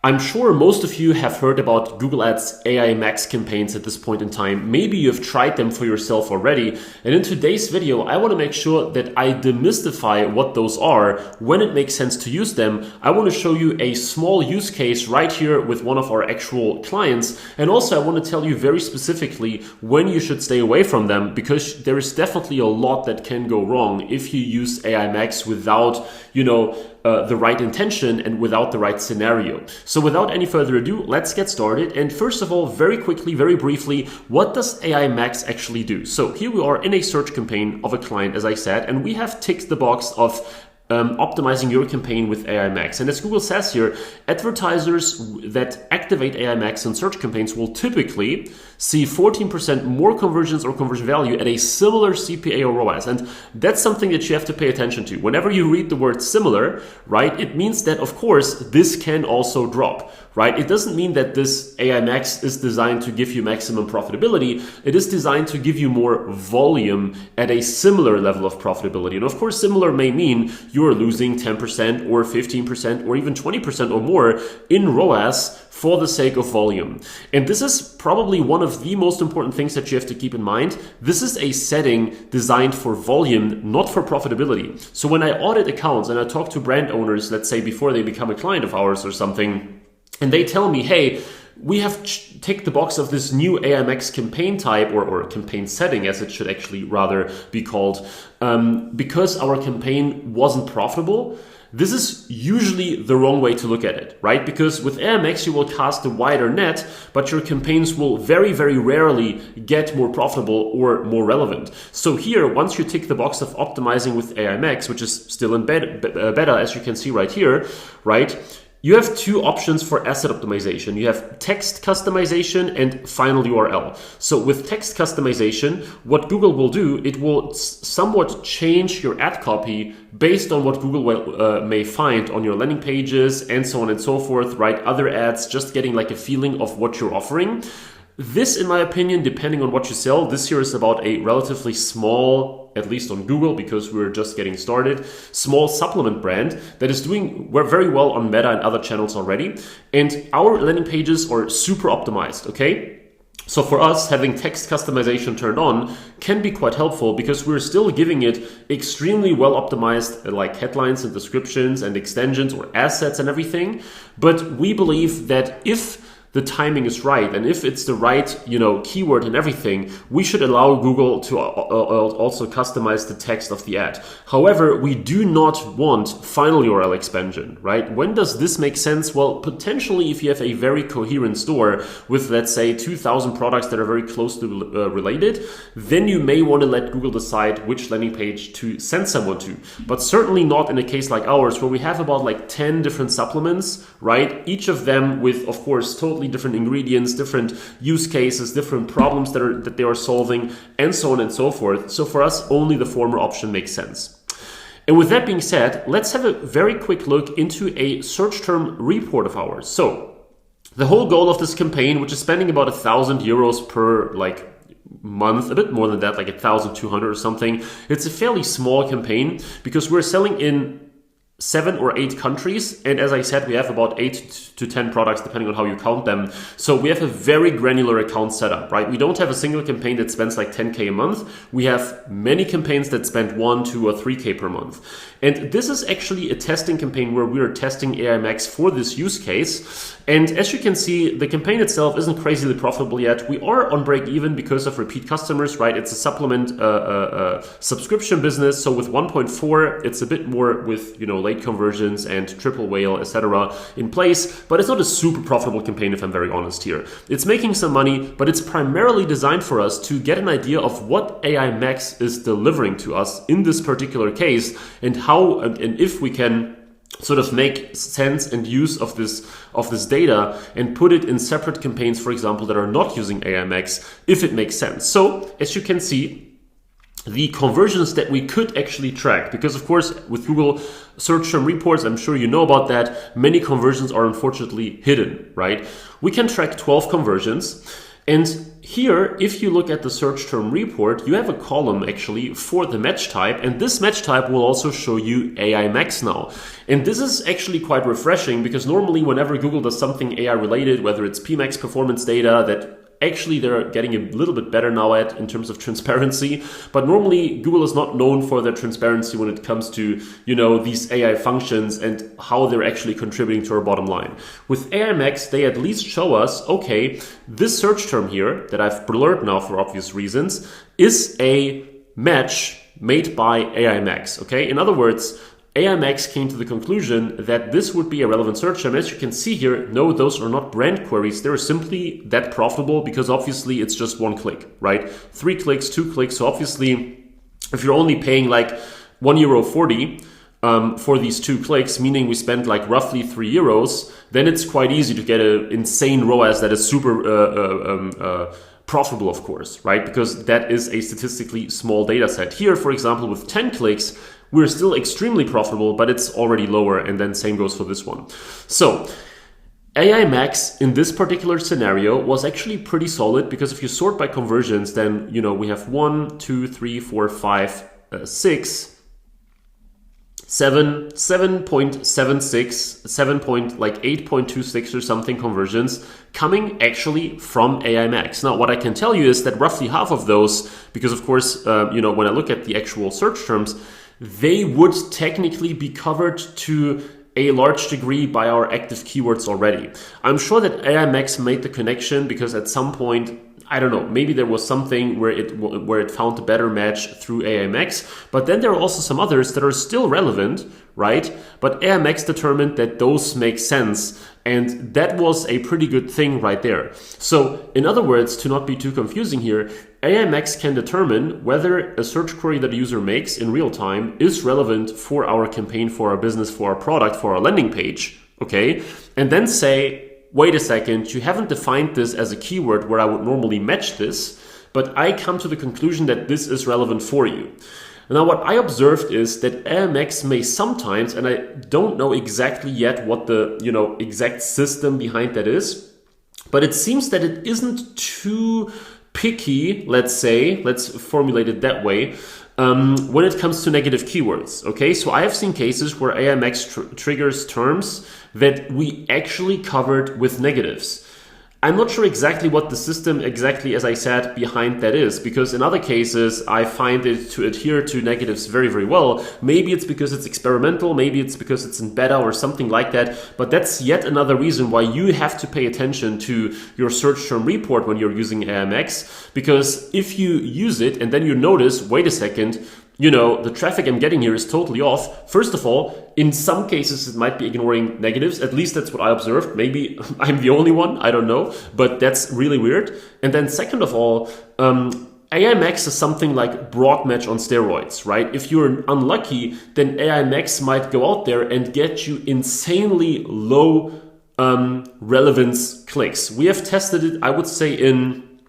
I'm sure most of you have heard about Google Ads AI Max campaigns at this point in time. Maybe you've tried them for yourself already. And in today's video, I want to make sure that I demystify what those are, when it makes sense to use them. I want to show you a small use case right here with one of our actual clients. And also I want to tell you very specifically when you should stay away from them, because there is definitely a lot that can go wrong if you use AI Max without, the right intention and without the right scenario. So without any further ado, let's get started. And first of all, very quickly, very briefly, what does AI Max actually do? So here we are in a search campaign of a client, as I said, and we have ticked the box of optimizing your campaign with AI Max. And as Google says here, advertisers that activate AI Max in search campaigns will typically see 14% more conversions or conversion value at a similar CPA or ROAS. And that's something that you have to pay attention to. Whenever you read the word similar, right, it means that, of course, this can also drop, right? It doesn't mean that this AI Max is designed to give you maximum profitability. It is designed to give you more volume at a similar level of profitability. And of course, similar may mean you're losing 10% or 15% or even 20% or more in ROAS for the sake of volume. And this is probably one of the most important things that you have to keep in mind. This is a setting designed for volume, not for profitability. So when I audit accounts and I talk to brand owners, let's say before they become a client of ours or something, and they tell me, hey, we have ticked the box of this new AI Max campaign type or campaign setting, as it should actually rather be called, because our campaign wasn't profitable. This is usually the wrong way to look at it, right? Because with AI Max, you will cast a wider net, but your campaigns will very, very rarely get more profitable or more relevant. So here, once you tick the box of optimizing with AI Max, which is still in beta, as you can see right here, right? You have two options for asset optimization. You have text customization and final URL. So with text customization, what Google will do, it will somewhat change your ad copy based on what Google may find on your landing pages and so on and so forth, right? Other ads, just getting like a feeling of what you're offering. This, in my opinion, depending on what you sell, this here is about a relatively small, at least on Google, because we're just getting started, small supplement brand that is doing very well on Meta and other channels already. And our landing pages are super optimized, okay? So for us, having text customization turned on can be quite helpful because we're still giving it extremely well optimized like headlines and descriptions and extensions or assets and everything. But we believe that if the timing is right, and if it's the right, keyword and everything, we should allow Google to also customize the text of the ad. However, we do not want final URL expansion, right? When does this make sense? Well, potentially if you have a very coherent store with, let's say, 2,000 products that are very closely related, then you may want to let Google decide which landing page to send someone to. But certainly not in a case like ours, where we have about like 10 different supplements, right? Each of them with, of course, totally different ingredients, different use cases, different problems that they are solving, and so on and so forth. So for us, only the former option makes sense. And with that being said, let's have a very quick look into a search term report of ours. So the whole goal of this campaign, which is spending about €1,000 per month, a bit more than that, like 1,200 or something. It's a fairly small campaign because we're selling in 7 or 8 countries. And as I said, we have about 8 to 10 products, depending on how you count them. So we have a very granular account setup, right? We don't have a single campaign that spends like 10K a month. We have many campaigns that spend 1, 2, or 3K per month. And this is actually a testing campaign where we are testing AI Max for this use case. And as you can see, the campaign itself isn't crazily profitable yet. We are on break even because of repeat customers, right? It's a supplement subscription business. So with 1.4, it's a bit more with, late conversions and triple whale, etc. in place, but it's not a super profitable campaign if I'm very honest here. It's making some money, but it's primarily designed for us to get an idea of what AI Max is delivering to us in this particular case and how and if we can sort of make sense and use of this data and put it in separate campaigns, for example, that are not using AI Max, if it makes sense. So as you can see, the conversions that we could actually track, because of course with Google search term reports, I'm sure you know about that, many conversions are unfortunately hidden, right? We can track 12 conversions, and here, if you look at the search term report, you have a column actually for the match type, and this match type will also show you AI Max now. And this is actually quite refreshing, because normally whenever Google does something AI related, whether it's PMax performance data that actually they're getting a little bit better now at in terms of transparency, but normally Google is not known for their transparency when it comes to, these AI functions and how they're actually contributing to our bottom line. With AI Max, they at least show us, okay, this search term here that I've blurred now for obvious reasons is a match made by AI Max. Okay, in other words, AI Max came to the conclusion that this would be a relevant search term. As you can see here, no, those are not brand queries. They're simply that profitable because obviously it's just one click, right? 3 clicks, 2 clicks. So obviously, if you're only paying like €1.40 for these 2 clicks, meaning we spent like roughly €3, then it's quite easy to get an insane ROAS that is super profitable, of course, right? Because that is a statistically small data set. Here, for example, with 10 clicks, we're still extremely profitable, but it's already lower, and then same goes for this one. So AI Max in this particular scenario was actually pretty solid, because if you sort by conversions, then we have 1, 2, 3, 4, 5, 6, 7.76, 8.26 or something conversions coming actually from AI Max. Now, what I can tell you is that roughly half of those, because of course, when I look at the actual search terms, they would technically be covered to a large degree by our active keywords already. I'm sure that AI Max made the connection because at some point, I don't know, maybe there was something where it found a better match through AI Max, but then there are also some others that are still relevant, right? But AI Max determined that those make sense, and that was a pretty good thing right there. So in other words, to not be too confusing here, AI Max can determine whether a search query that a user makes in real time is relevant for our campaign, for our business, for our product, for our landing page, okay? And then say, wait a second, you haven't defined this as a keyword where I would normally match this, but I come to the conclusion that this is relevant for you. Now, what I observed is that AI Max may sometimes, and I don't know exactly yet what the exact system behind that is, but it seems that it isn't too picky, let's formulate it that way, when it comes to negative keywords. Okay, so I have seen cases where AI Max triggers terms that we actually covered with negatives. I'm not sure exactly what the system, exactly as I said, behind that is, because in other cases I find it to adhere to negatives very, very well. Maybe it's because it's experimental, maybe it's because it's in beta or something like that, but that's yet another reason why you have to pay attention to your search term report when you're using AI Max, because if you use it and then you notice, wait a second, the traffic I'm getting here is totally off. First of all, in some cases, it might be ignoring negatives. At least that's what I observed. Maybe I'm the only one. I don't know. But that's really weird. And then second of all, AI Max is something like broad match on steroids, right? If you're unlucky, then AI Max might go out there and get you insanely low relevance clicks. We have tested it, I would say, in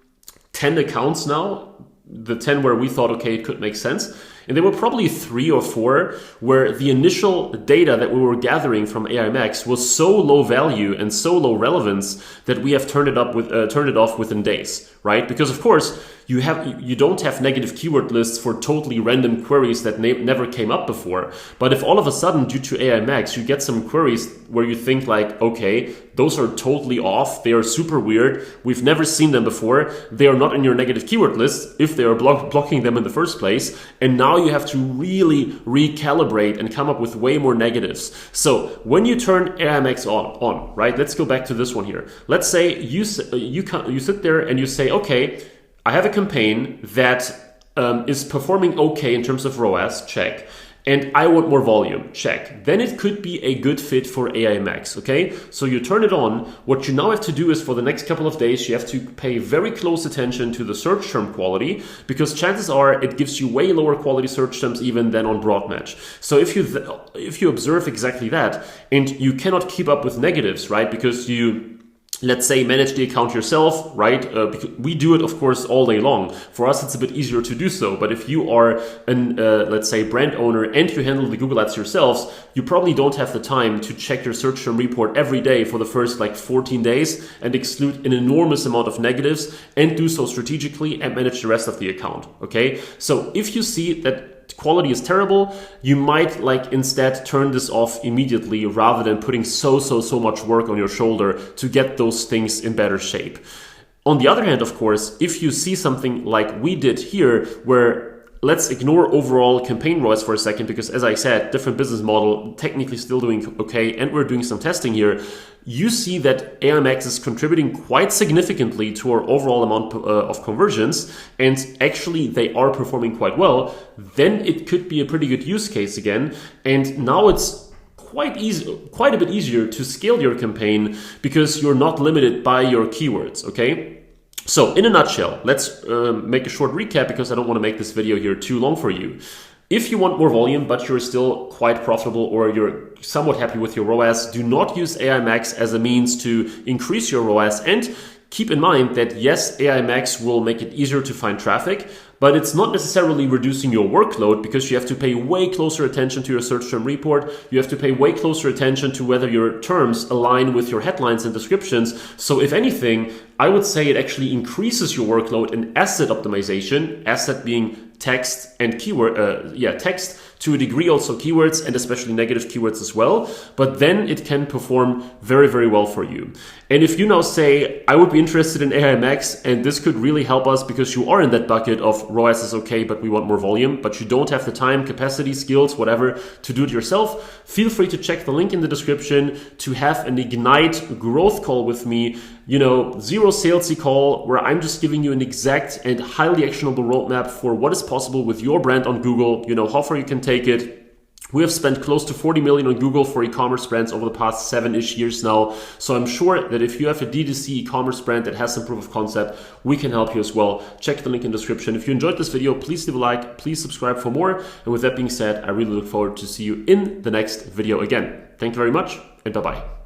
10 accounts now. The 10 where we thought, okay, it could make sense. And there were probably 3 or 4 where the initial data that we were gathering from AI Max was so low value and so low relevance that we have turned it off within days, right? Because of course, you don't have negative keyword lists for totally random queries that never came up before. But if all of a sudden, due to AI Max, you get some queries where you think like, okay, those are totally off, they are super weird, we've never seen them before, they are not in your negative keyword list if they are blocking them in the first place, and now you have to really recalibrate and come up with way more negatives. So when you turn AI Max on, right, let's go back to this one here. Let's say you sit there and you say, okay, I have a campaign that is performing okay in terms of ROAS, check, and I want more volume, check. Then it could be a good fit for AI Max, okay? So you turn it on. What you now have to do is for the next couple of days, you have to pay very close attention to the search term quality, because chances are it gives you way lower quality search terms even than on broad match. So if you observe exactly that, and you cannot keep up with negatives, right? Because you let's say, manage the account yourself, right? Because we do it, of course, all day long. For us, it's a bit easier to do so. But if you are an, let's say, brand owner and you handle the Google Ads yourselves, you probably don't have the time to check your search term report every day for the first like 14 days and exclude an enormous amount of negatives and do so strategically and manage the rest of the account, okay? So if you see that quality is terrible, you might like instead turn this off immediately rather than putting so much work on your shoulder to get those things in better shape. On the other hand, of course, if you see something like we did here, where let's ignore overall campaign ROAS for a second, because as I said, different business model, technically still doing okay, and we're doing some testing here. You see that AI Max is contributing quite significantly to our overall amount of conversions, and actually they are performing quite well. Then it could be a pretty good use case again. And now it's quite a bit easier to scale your campaign because you're not limited by your keywords, okay? So in a nutshell, let's make a short recap because I don't want to make this video here too long for you. If you want more volume, but you're still quite profitable or you're somewhat happy with your ROAS, do not use AI Max as a means to increase your ROAS. And keep in mind that yes, AI Max will make it easier to find traffic, but it's not necessarily reducing your workload because you have to pay way closer attention to your search term report. You have to pay way closer attention to whether your terms align with your headlines and descriptions. So if anything, I would say it actually increases your workload in asset optimization, asset being text and keyword, text, to a degree also keywords and especially negative keywords as well. But then it can perform very well for you. And if you now say, I would be interested in AI Max and this could really help us because you are in that bucket of ROAS is okay, but we want more volume, but you don't have the time, capacity, skills, whatever, to do it yourself, feel free to check the link in the description to have an Ignite growth call with me, zero salesy call where I'm just giving you an exact and highly actionable roadmap for what is possible with your brand on Google, how far you can take it. We have spent close to 40 million on Google for e-commerce brands over the past 7-ish years now. So I'm sure that if you have a D2C e-commerce brand that has some proof of concept, we can help you as well. Check the link in the description. If you enjoyed this video, please leave a like, please subscribe for more. And with that being said, I really look forward to see you in the next video again. Thank you very much and bye-bye.